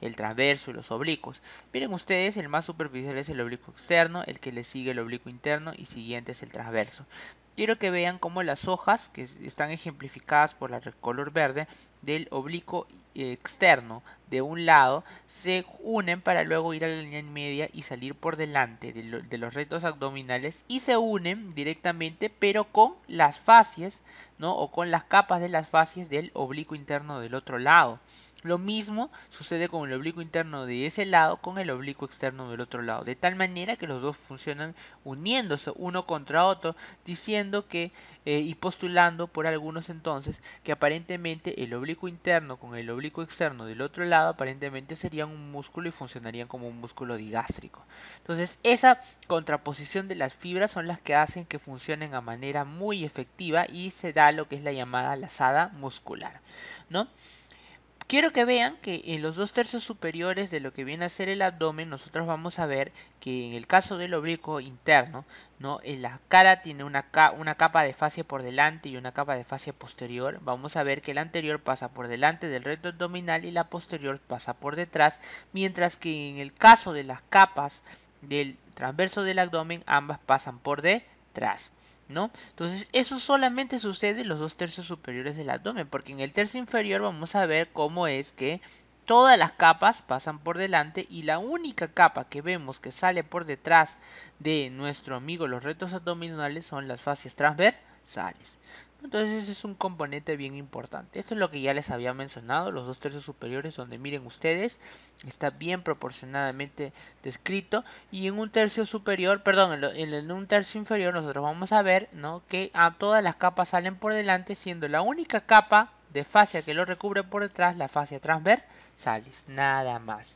S1: el transverso y los oblicuos. Miren ustedes, el más superficial es el oblicuo externo, el que le sigue el oblicuo interno y siguiente es el transverso. Quiero que vean cómo las hojas, que están ejemplificadas por el color verde, del oblicuo externo de un lado, se unen para luego ir a la línea media y salir por delante de los rectos abdominales, y se unen directamente pero con las fascias, ¿no? O con las capas de las fascias del oblicuo interno del otro lado. Lo mismo sucede con el oblicuo interno de ese lado con el oblicuo externo del otro lado, de tal manera que los dos funcionan uniéndose uno contra otro, diciendo que y postulando por algunos entonces que aparentemente el oblicuo interno con el oblicuo externo del otro lado aparentemente serían un músculo y funcionarían como un músculo digástrico. Entonces esa contraposición de las fibras son las que hacen que funcionen a manera muy efectiva y se da lo que es la llamada lazada muscular, ¿no? Quiero que vean que en los 2/3 superiores de lo que viene a ser el abdomen, nosotros vamos a ver que en el caso del oblicuo interno, ¿no? En la cara tiene una capa de fascia por delante y una capa de fascia posterior. Vamos a ver que la anterior pasa por delante del recto abdominal y la posterior pasa por detrás, mientras que en el caso de las capas del transverso del abdomen, ambas pasan por detrás, ¿no? Entonces eso solamente sucede en los 2/3 superiores del abdomen, porque en el tercio inferior vamos a ver cómo es que todas las capas pasan por delante y la única capa que vemos que sale por detrás de nuestro amigo los rectos abdominales son las fascias transversales. Entonces ese es un componente bien importante. Esto es lo que ya les había mencionado, los 2/3 superiores, donde miren ustedes, está bien proporcionadamente descrito. Y en un tercio superior, perdón, en un tercio inferior nosotros vamos a ver, ¿no?, que todas las capas salen por delante, siendo la única capa de fascia que lo recubre por detrás la fascia transversalis, nada más.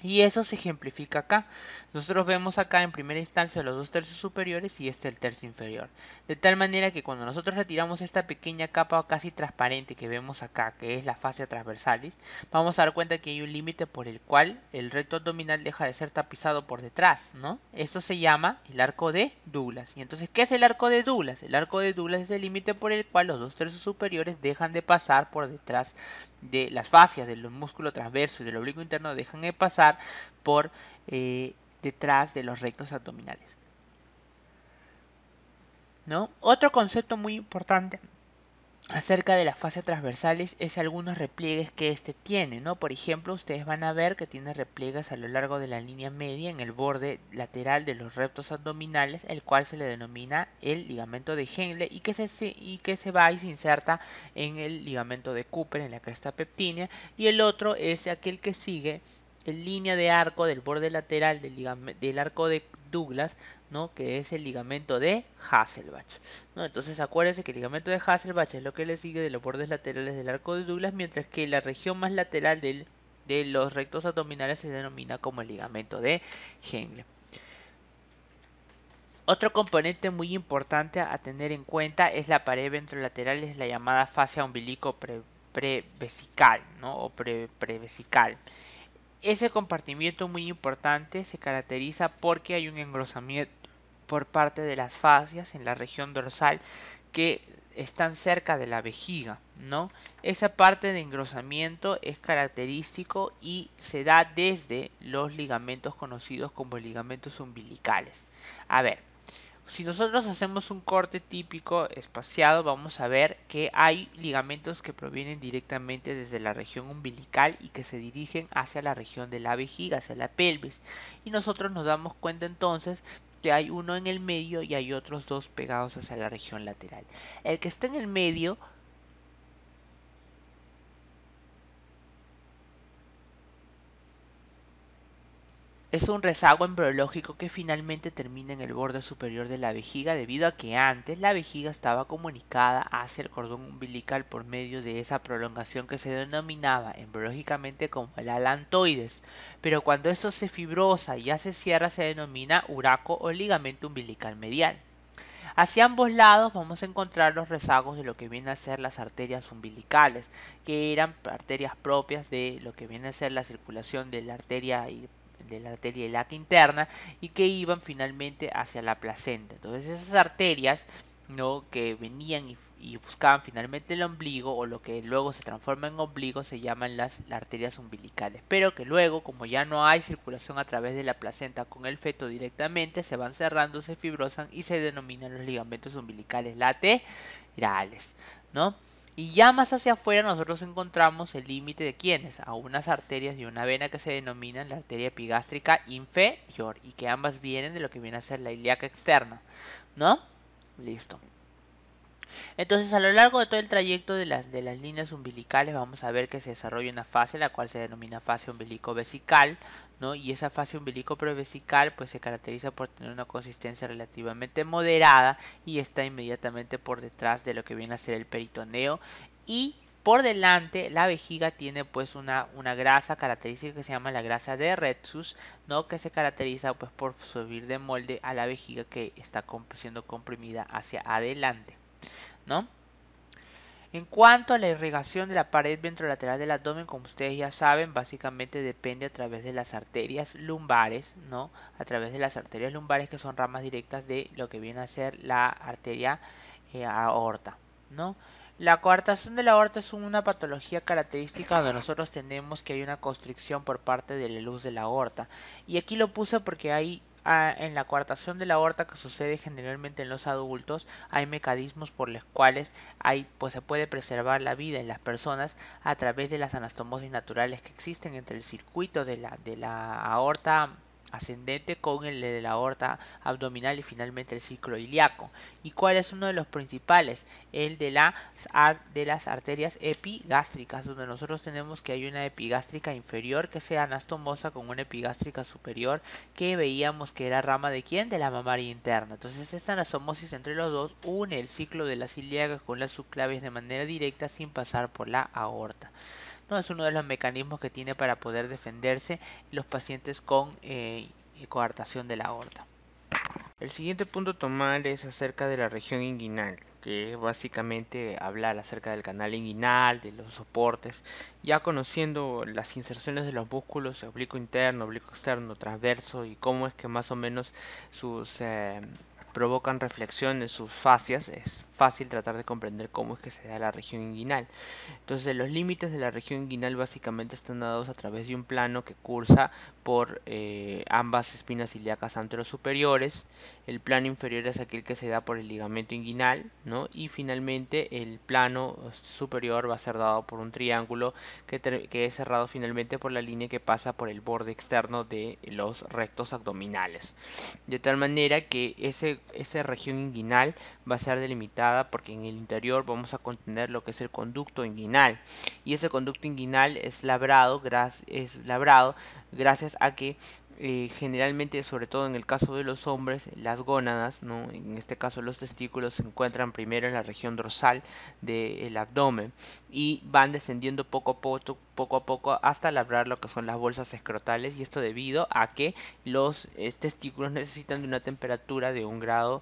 S1: Y eso se ejemplifica acá. Nosotros vemos acá en primera instancia los 2/3 superiores y el tercio inferior. De tal manera que cuando nosotros retiramos esta pequeña capa casi transparente que vemos acá, que es la fascia transversalis, vamos a dar cuenta que hay un límite por el cual el recto abdominal deja de ser tapizado por detrás, ¿no? Esto se llama el arco de Douglas. Y entonces, ¿qué es el arco de Douglas? El arco de Douglas es el límite por el cual los 2/3 superiores dejan de pasar por detrás de las fascias del músculo transverso y del oblicuo interno, dejan de pasar por detrás de los rectos abdominales, ¿no? Otro concepto muy importante acerca de las fascias transversales es algunos repliegues que tiene, ¿no? Por ejemplo, ustedes van a ver que tiene repliegues a lo largo de la línea media en el borde lateral de los rectos abdominales, el cual se le denomina el ligamento de Henle y que se va y se inserta en el ligamento de Cooper, en la cresta pectínea, y el otro es aquel que sigue en línea de arco del borde lateral del arco de Douglas, ¿no?, que es el ligamento de Hasselbalch, ¿no? Entonces acuérdense que el ligamento de Hasselbalch es lo que le sigue de los bordes laterales del arco de Douglas, mientras que la región más lateral de los rectos abdominales se denomina como el ligamento de Henle. Otro componente muy importante a tener en cuenta es la pared ventrolateral, es la llamada fascia umbilico prevesical, ¿no?, o prevesical. Ese compartimiento muy importante se caracteriza porque hay un engrosamiento por parte de las fascias en la región dorsal que están cerca de la vejiga, ¿no? Esa parte de engrosamiento es característico y se da desde los ligamentos conocidos como ligamentos umbilicales. A ver, si nosotros hacemos un corte típico espaciado, vamos a ver que hay ligamentos que provienen directamente desde la región umbilical y que se dirigen hacia la región de la vejiga, hacia la pelvis. Y nosotros nos damos cuenta entonces que hay uno en el medio y hay otros dos pegados hacia la región lateral. El que está en el medio es un rezago embriológico que finalmente termina en el borde superior de la vejiga, debido a que antes la vejiga estaba comunicada hacia el cordón umbilical por medio de esa prolongación que se denominaba embriológicamente como el alantoides, pero cuando esto se fibrosa y ya se cierra se denomina uraco o ligamento umbilical medial. Hacia ambos lados vamos a encontrar los rezagos de lo que vienen a ser las arterias umbilicales, que eran arterias propias de lo que viene a ser la circulación de la arteria ilíaca interna, y que iban finalmente hacia la placenta. Entonces esas arterias, ¿no?, que venían y buscaban finalmente el ombligo, o lo que luego se transforma en ombligo, se llaman las arterias umbilicales, pero que luego, como ya no hay circulación a través de la placenta con el feto directamente, se van cerrando, se fibrosan y se denominan los ligamentos umbilicales laterales, ¿no? Y ya más hacia afuera nosotros encontramos el límite de quiénes, a unas arterias y una vena que se denominan la arteria epigástrica inferior, y que ambas vienen de lo que viene a ser la ilíaca externa, ¿no? Listo. Entonces, a lo largo de todo el trayecto de las líneas umbilicales vamos a ver que se desarrolla una fase, la cual se denomina fase umbilico-vesical, ¿no? Y esa fase umbilico-prevesical pues se caracteriza por tener una consistencia relativamente moderada y está inmediatamente por detrás de lo que viene a ser el peritoneo, y por delante la vejiga tiene pues una grasa característica que se llama la grasa de Retsus, ¿no?, que se caracteriza pues por subir de molde a la vejiga que está siendo comprimida hacia adelante, ¿no? En cuanto a la irrigación de la pared ventrolateral del abdomen, como ustedes ya saben, básicamente depende a través de las arterias lumbares, ¿no? A través de las arterias lumbares, que son ramas directas de lo que viene a ser la arteria aorta, ¿no? La coartación de la aorta es una patología característica donde nosotros tenemos que hay una constricción por parte de la luz de la aorta. Y aquí lo puse porque hay en la coartación de la aorta, que sucede generalmente en los adultos, hay mecanismos por los cuales pues se puede preservar la vida en las personas a través de las anastomosis naturales que existen entre el circuito de la aorta ascendente con el de la aorta abdominal y finalmente el ciclo ilíaco. ¿Y cuál es uno de los principales? El de las arterias epigástricas, donde nosotros tenemos que hay una epigástrica inferior que sea anastomosa con una epigástrica superior que veíamos que era rama de ¿quién? De la mamaria interna. Entonces esta anastomosis entre los dos une el ciclo de las ilíacas con las subclavias de manera directa sin pasar por la aorta. No, es uno de los mecanismos que tiene para poder defenderse los pacientes con coartación de la aorta. El siguiente punto a tomar es acerca de la región inguinal, que básicamente hablar acerca del canal inguinal, de los soportes, ya conociendo las inserciones de los músculos oblicuo interno, oblicuo externo, transverso, y cómo es que más o menos sus provocan reflexiones, sus fascias. Es fácil tratar de comprender cómo es que se da la región inguinal. Entonces los límites de la región inguinal básicamente están dados a través de un plano que cursa por ambas espinas ilíacas anterosuperiores. El plano inferior es aquel que se da por el ligamento inguinal, ¿no? Y finalmente el plano superior va a ser dado por un triángulo que es cerrado finalmente por la línea que pasa por el borde externo de los rectos abdominales. De tal manera que esa región inguinal va a ser delimitada porque en el interior vamos a contener lo que es el conducto inguinal, y ese conducto inguinal es labrado gracias a que generalmente, sobre todo en el caso de los hombres, las gónadas, ¿no?, en este caso los testículos, se encuentran primero en la región dorsal del abdomen y van descendiendo poco a poco hasta labrar lo que son las bolsas escrotales, y esto debido a que los testículos necesitan de una temperatura de un grado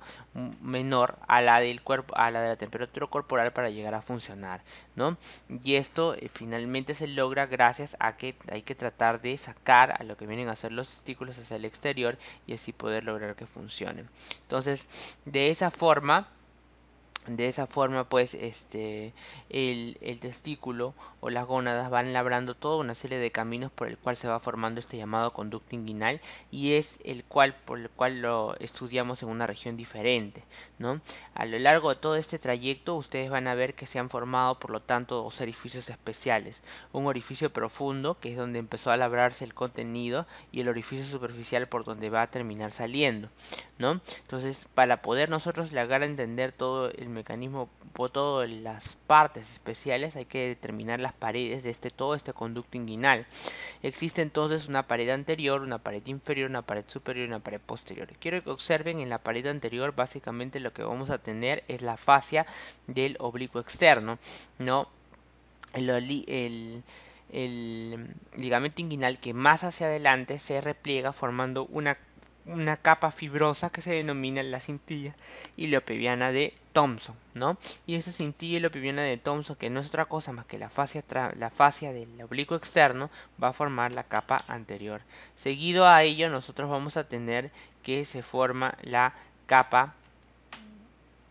S1: menor a la del cuerpo, a la de la temperatura corporal, para llegar a funcionar, ¿no? Y esto finalmente se logra gracias a que hay que tratar de sacar a lo que vienen a ser los testículos hacia el exterior y así poder lograr que funcionen. Entonces, de esa forma pues el testículo o las gónadas van labrando toda una serie de caminos por el cual se va formando este llamado conducto inguinal, y es por el cual lo estudiamos en una región diferente, ¿no? A lo largo de todo este trayecto ustedes van a ver que se han formado por lo tanto dos orificios especiales: un orificio profundo, que es donde empezó a labrarse el contenido, y el orificio superficial, por donde va a terminar saliendo, ¿no? Entonces, para poder nosotros llegar a entender todo el mecanismo, por todas las partes especiales, hay que determinar las paredes de todo este conducto inguinal. Existe entonces una pared anterior, una pared inferior, una pared superior y una pared posterior. Quiero que observen en la pared anterior, básicamente lo que vamos a tener es la fascia del oblicuo externo, ¿no? El ligamento inguinal que más hacia adelante se repliega formando una capa fibrosa que se denomina la cintilla iliopeviana de Thomson, ¿no? Y esa cintilla iliopeviana de Thomson, que no es otra cosa más que la fascia del oblicuo externo, va a formar la capa anterior. Seguido a ello, nosotros vamos a tener que se forma la capa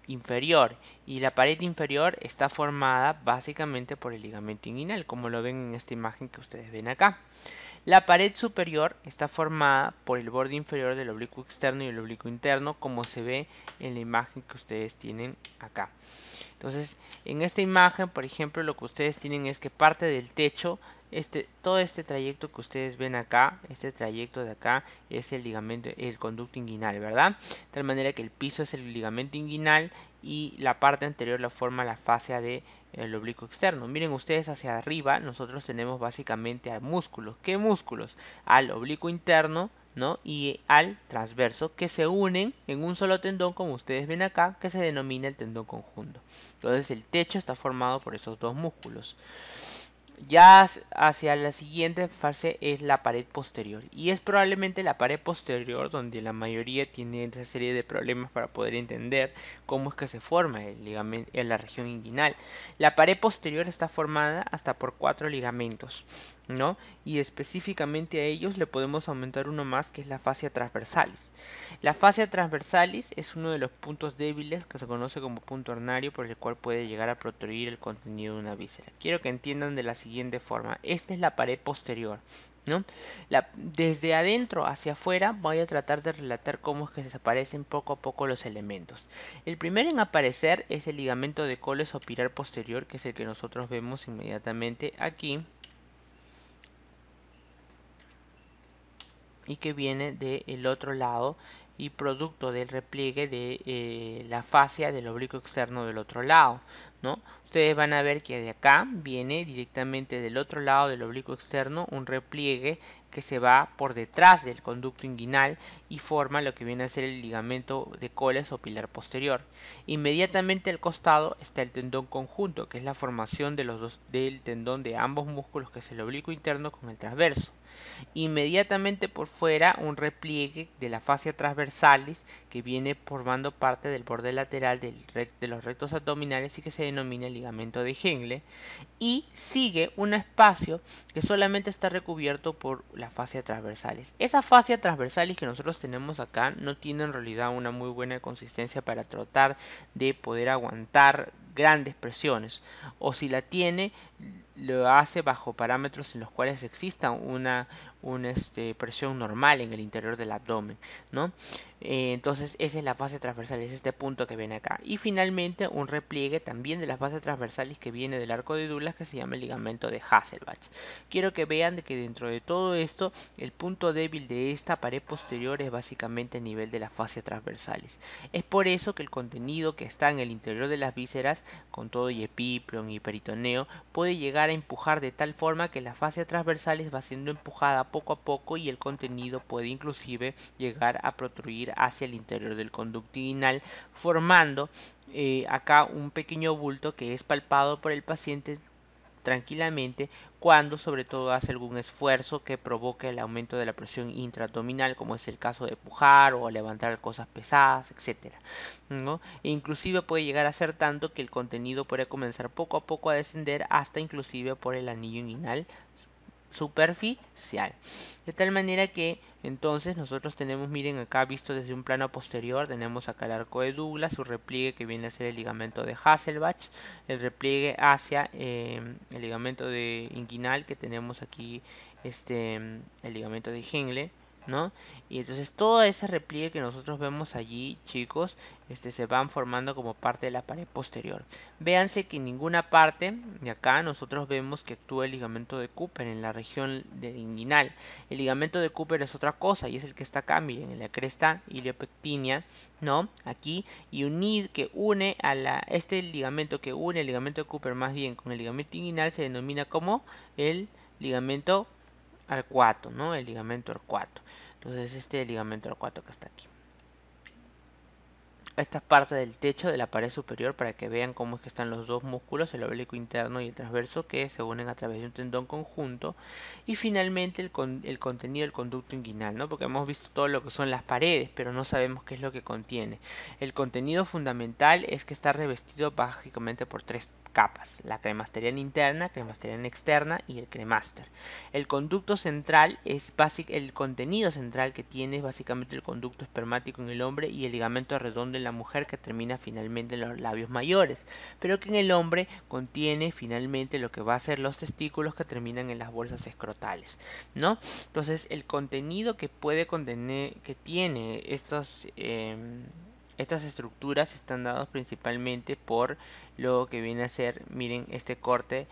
S1: inferior, y la pared inferior está formada básicamente por el ligamento inguinal, como lo ven en esta imagen que ustedes ven acá. La pared superior está formada por el borde inferior del oblicuo externo y el oblicuo interno, como se ve en la imagen que ustedes tienen acá. Entonces, en esta imagen, por ejemplo, lo que ustedes tienen es que parte del techo, todo este trayecto que ustedes ven acá, este trayecto de acá es el ligamento, el conducto inguinal, ¿verdad? De tal manera que el piso es el ligamento inguinal y la parte anterior la forma la fascia del oblicuo externo. Miren ustedes hacia arriba, nosotros tenemos básicamente a músculos. ¿Qué músculos? Al oblicuo interno, ¿no? Y al transverso, que se unen en un solo tendón, como ustedes ven acá, que se denomina el tendón conjunto. Entonces el techo está formado por esos dos músculos. Ya hacia la siguiente fase es la pared posterior, y es probablemente la pared posterior donde la mayoría tiene esa serie de problemas para poder entender cómo es que se forma el ligamento en la región inguinal. La pared posterior está formada hasta por 4 ligamentos, ¿no? Y específicamente a ellos le podemos aumentar uno más, que es la fascia transversalis. La fascia transversalis es uno de los puntos débiles que se conoce como punto ornario, por el cual puede llegar a protruir el contenido de una víscera. Quiero que entiendan de la siguiente forma. Esta es la pared posterior, ¿no? Desde adentro hacia afuera voy a tratar de relatar cómo es que desaparecen poco a poco los elementos. El primero en aparecer es el ligamento de coles o pilar posterior, que es el que nosotros vemos inmediatamente aquí, y que viene del otro lado y producto del repliegue de la fascia del oblicuo externo del otro lado, ¿no? Ustedes van a ver que de acá viene directamente del otro lado del oblicuo externo un repliegue que se va por detrás del conducto inguinal y forma lo que viene a ser el ligamento de coles o pilar posterior. Inmediatamente al costado está el tendón conjunto, que es la formación de del tendón de ambos músculos, que es el oblicuo interno con el transverso. Inmediatamente por fuera un repliegue de la fascia transversalis que viene formando parte del borde lateral de los rectos abdominales y que se denomina el ligamento de Henle, y sigue un espacio que solamente está recubierto por la fascia transversalis. Esa fascia transversalis que nosotros tenemos acá no tiene en realidad una muy buena consistencia para tratar de poder aguantar grandes presiones, o si la tiene, lo hace bajo parámetros en los cuales exista una presión normal en el interior del abdomen, ¿no? Entonces esa es la fascia transversal, es este punto que ven acá. Y finalmente un repliegue también de la fascia transversalis que viene del arco de Douglas, que se llama el ligamento de Hasselbach. Quiero que vean de que dentro de todo esto el punto débil de esta pared posterior es básicamente el nivel de la fascia transversalis. Es por eso que el contenido que está en el interior de las vísceras, con todo y epiplon y peritoneo, puede llegar a empujar de tal forma que la fascia transversalis va siendo empujada poco a poco y el contenido puede inclusive llegar a protruir hacia el interior del conducto inguinal, formando acá un pequeño bulto que es palpado por el paciente tranquilamente cuando sobre todo hace algún esfuerzo que provoque el aumento de la presión intraabdominal, como es el caso de pujar o levantar cosas pesadas, etcétera, ¿no? E inclusive puede llegar a ser tanto que el contenido puede comenzar poco a poco a descender hasta inclusive por el anillo inguinal superficial, de tal manera que entonces nosotros tenemos, miren acá visto desde un plano posterior, tenemos acá el arco de Douglas, su repliegue que viene a ser el ligamento de Hasselbach, el repliegue hacia el ligamento de inguinal que tenemos aquí, el ligamento de Henle, ¿no? Y entonces todo ese repliegue que nosotros vemos allí, chicos, se van formando como parte de la pared posterior. Véanse que en ninguna parte de acá nosotros vemos que actúa el ligamento de Cooper en la región inguinal. El ligamento de Cooper es otra cosa y es el que está acá, miren, en la cresta iliopectinea, ¿no? Aquí, y que une a este ligamento que une el ligamento de Cooper más bien con el ligamento inguinal se denomina como el ligamento arcuato, ¿no? El ligamento arcuato. Entonces este ligamento arcuato que está aquí. Esta es parte del techo de la pared superior para que vean cómo es que están los dos músculos, el oblicuo interno y el transverso, que se unen a través de un tendón conjunto. Y finalmente el contenido del conducto inguinal, ¿no? Porque hemos visto todo lo que son las paredes, pero no sabemos qué es lo que contiene. El contenido fundamental es que está revestido básicamente por tres capas: la cremasteriana interna, cremasteriana externa y el cremaster. El conducto central es el contenido central que tiene es básicamente el conducto espermático en el hombre y el ligamento redondo en la mujer, que termina finalmente en los labios mayores, pero que en el hombre contiene finalmente lo que va a ser los testículos, que terminan en las bolsas escrotales, ¿no? Entonces el contenido que puede contener, que tiene estas estructuras, están dados principalmente por lo que viene a ser, miren, este corte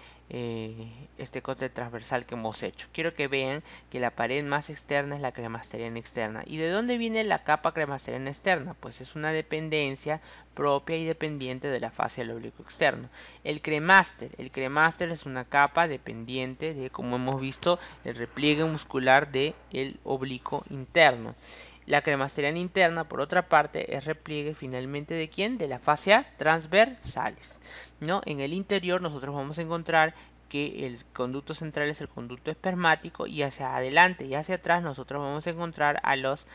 S1: transversal que hemos hecho. Quiero que vean que la pared más externa es la cremasteriana externa. ¿Y de dónde viene la capa cremasteriana externa? Pues es una dependencia propia y dependiente de la fascia del oblicuo externo. El cremaster es una capa dependiente de, como hemos visto, el repliegue muscular del oblicuo interno. La cremasteriana interna, por otra parte, es repliegue finalmente ¿de quién? De la fascia transversales, ¿no? En el interior nosotros vamos a encontrar que el conducto central es el conducto espermático, y hacia adelante y hacia atrás nosotros vamos a encontrar a los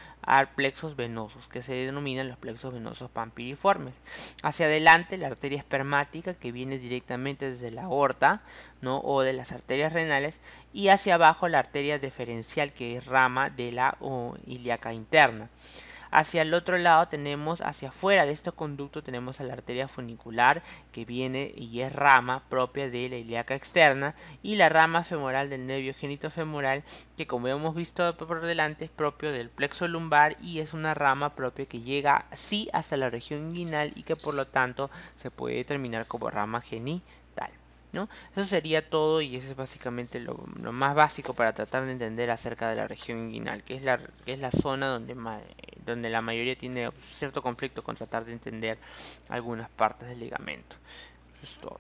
S1: plexos venosos, que se denominan los plexos venosos pampiriformes. Hacia adelante la arteria espermática, que viene directamente desde la aorta, ¿no? O de las arterias renales, y hacia abajo la arteria deferencial, que es rama de la ilíaca interna. Hacia el otro lado tenemos, hacia afuera de este conducto, tenemos a la arteria funicular, que viene y es rama propia de la ilíaca externa, y la rama femoral del nervio genitofemoral, que como hemos visto por delante es propio del plexo lumbar y es una rama propia que llega sí hasta la región inguinal y que por lo tanto se puede determinar como rama genital, ¿no? Eso sería todo, y eso es básicamente lo más básico para tratar de entender acerca de la región inguinal, que es la zona donde la mayoría tiene cierto conflicto con tratar de entender algunas partes del ligamento. Eso es todo.